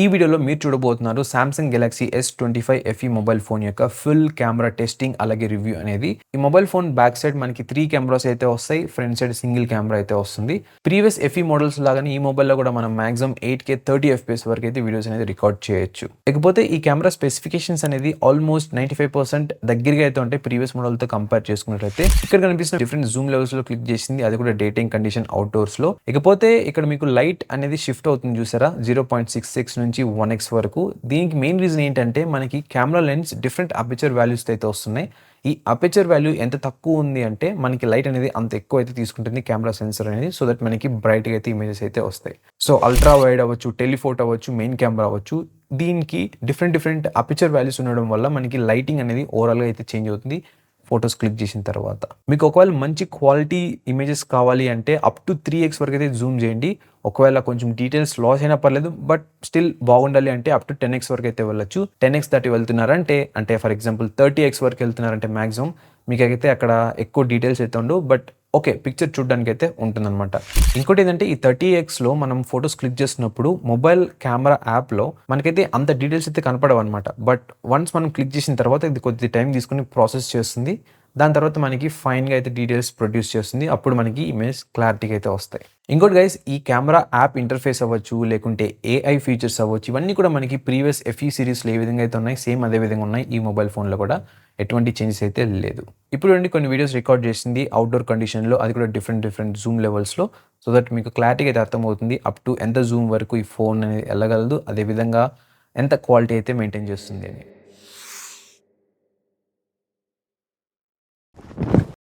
ఈ వీడియోలో మీరు చూడబోతున్నారు Samsung Galaxy S25 FE mobile phone యొక్క ఫుల్ కెమెరా టెస్టింగ్ అలాగే రివ్యూ అనేది. ఈ మొబైల్ ఫోన్ బ్యాక్ సైడ్ మనకి 3 కెమెరాస్ అయితే వస్తాయి, ఫ్రంట్ సైడ్ సింగిల్ కెమెరా అయితే వస్తుంది. ప్రీవియస్ FE మోడల్స్ లాగానే ఈ మొబైల్లో కూడా మనం మాక్సిమం 8K 30 FPS వరకు అయితే వీడియోస్ అనేది రికార్డ్ చేయొచ్చు. ఇకపోతే ఈ కెమెరా స్పెసిఫికేషన్స్ అనేది ఆల్మోస్ట్ 95% దగ్గరగా అయితే ఉంటాయి ప్రీవియస్ మోడల్తో కంపేర్ చేసుకున్నట్లయితే. ఇక్కడ కనిపిస్తున్న డిఫరెంట్ జూమ్ లెవెల్స్ లో క్లిక్ చేసింది, అది కూడా డే టైమ్ కండిషన్ అవుట్డోర్స్ లో. ఇకపోతే ఇక్కడ మీకు లైట్ అనేది షిఫ్ట్ అవుతుంది చూసారా, 0.66 నుంచి 1x వరకు. దీనికి మెయిన్ రీజన్ ఏంటంటే మనకి camera lens different aperture values అయితే వస్తున్నాయి. ఈ అపర్చర్ వాల్యూ ఎంత తక్కువ ఉంది అంటే మనకి లైట్ అనేది అంత ఎక్కువ అయితే తీసుకుంటుంది కెమెరా సెన్సర్ అనేది, సో దట్ మనకి బ్రైట్గా అయితే ఇమేజెస్ అయితే వస్తాయి. సో అల్ట్రా వైడ్ అవ్వచ్చు, టెలిఫోటో అవ్వచ్చు, మెయిన్ కెమెరా అవ్వచ్చు, దీనికి డిఫరెంట్ అపర్చర్ వాల్యూస్ ఉండడం వల్ల మనకి లైటింగ్ అనేది ఓవరాల్గా అయితే చేంజ్ అవుతుంది ఫొటోస్ క్లిక్ చేసిన తర్వాత. మీకు ఒకవేళ మంచి క్వాలిటీ ఇమేజెస్ కావాలి అంటే అప్ టు 3x వరకు అయితే జూమ్ చేయండి. ఒకవేళ కొంచెం డీటెయిల్స్ లాస్ అయినా పర్లేదు, బట్ స్టిల్ బాగుండాలి అంటే అప్ టు 10x వరకు అయితే వెళ్ళొచ్చు. 10x దాటి వెళ్తున్నారంటే అంటే ఫర్ ఎగ్జాంపుల్ 30x వరకు వెళ్తున్నారంటే మాక్సిమం మీకైతే అక్కడ ఎక్కువ డీటెయిల్స్ అయితే ఉండవు, బట్ ఓకే పిక్చర్ చూడడానికి అయితే ఉంటుందన్నమాట. ఇంకోటి ఏంటంటే ఈ 30xలో మనం ఫొటోస్ క్లిక్ చేసినప్పుడు మొబైల్ కెమెరా యాప్లో మనకైతే అంత డీటెయిల్స్ అయితే కనపడవు అనమాట. బట్ వన్స్ మనం క్లిక్ చేసిన తర్వాత ఇది కొద్ది టైం తీసుకుని ప్రాసెస్ చేస్తుంది. దాని తర్వాత మనకి ఫైన్గా అయితే డీటెయిల్స్ ప్రొడ్యూస్ చేస్తుంది. అప్పుడు మనకి ఇమేజ్ క్లారిటీగా అయితే వస్తాయి. ఇంకోటి గైస్, ఈ కెమెరా యాప్ ఇంటర్ఫేస్ అవ్వచ్చు, లేకుంటే AI ఫీచర్స్ అవ్వచ్చు, ఇవన్నీ కూడా మనకి ప్రీవియస్ FE సిరీస్లో ఏ విధంగా అయితే ఉన్నాయి సేమ్ అదే విధంగా ఉన్నాయి ఈ మొబైల్ ఫోన్లో కూడా. ఎటువంటి చేంజెస్ అయితే లేదు. ఇప్పుడు కొన్ని వీడియోస్ రికార్డ్ చేసింది అవుట్డోర్ కండిషన్లో, అది కూడా డిఫరెంట్ జూమ్ లెవెల్స్లో, సో దట్ మీకు క్లారిటీగా అయితే అర్థమవుతుంది అప్ టు ఎంత జూమ్ వరకు ఈ ఫోన్ అనేది వెళ్ళగలదు, అదేవిధంగా ఎంత క్వాలిటీ అయితే మెయింటైన్ చేస్తుంది అని.